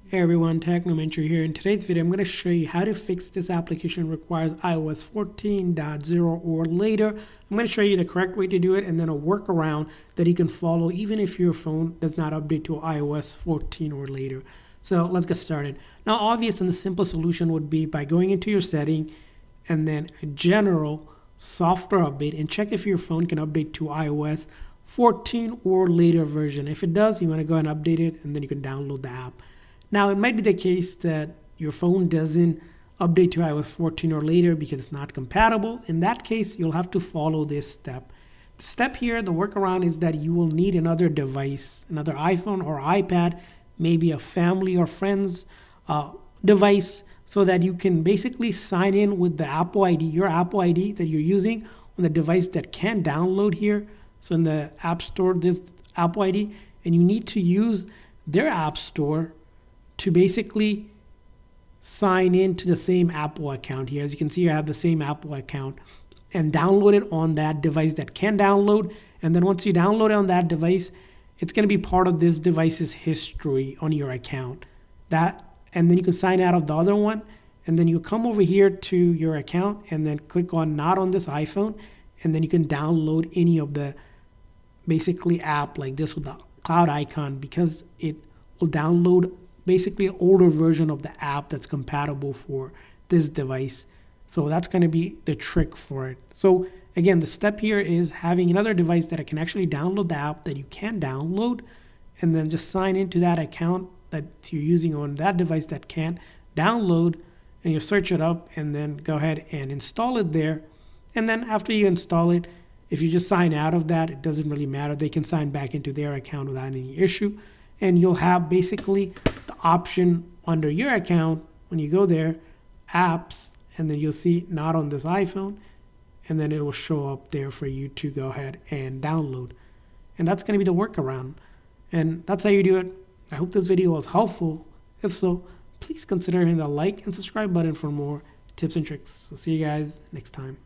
Hey everyone, Technomentary here. In today's video, I'm going to show you how to fix this application requires iOS 14.0 or later. I'm going to show you the correct way to do it and then a workaround that you can follow even if your phone does not update to iOS 14 or later. So let's get started. Now, obvious and the simple solution would be by going into your setting and then general software update and check if your phone can update to iOS 14 or later version. If it does, you want to go and update it and then you can download the app. Now, it might be the case that your phone doesn't update to iOS 14 or later because it's not compatible. In that case, you'll have to follow this step. The step here, the workaround is that you will need another device, another iPhone or iPad, maybe a family or friends device, so that you can basically sign in with the Apple ID, your Apple ID that you're using on the device that can download here. So in the App Store, this Apple ID, and you need to use their App Store to basically sign in to the same Apple account here. As you can see, I have the same Apple account and download it on that device that can download. And then once you download it on that device, it's going to be part of this device's history on your account. And then you can sign out of the other one. And then you come over here to your account and then click on not on this iPhone. And then you can download any of the basically app like this with the cloud icon, because it will download basically an older version of the app that's compatible for this device. So that's going to be the trick for it. So again, the step here is having another device that can actually download the app that you can download, and then just sign into that account that you're using on that device that can't download, and you search it up and then go ahead and install it there. And then after you install it, if you just sign out of that, it doesn't really matter. They can sign back into their account without any issue. And you'll have basically the option under your account when you go there, apps, and then you'll see not on this iPhone, and then it will show up there for you to go ahead and download. And that's going to be the workaround. And that's how you do it. I hope this video was helpful. If so, please consider hitting the like and subscribe button for more tips and tricks. We'll see you guys next time.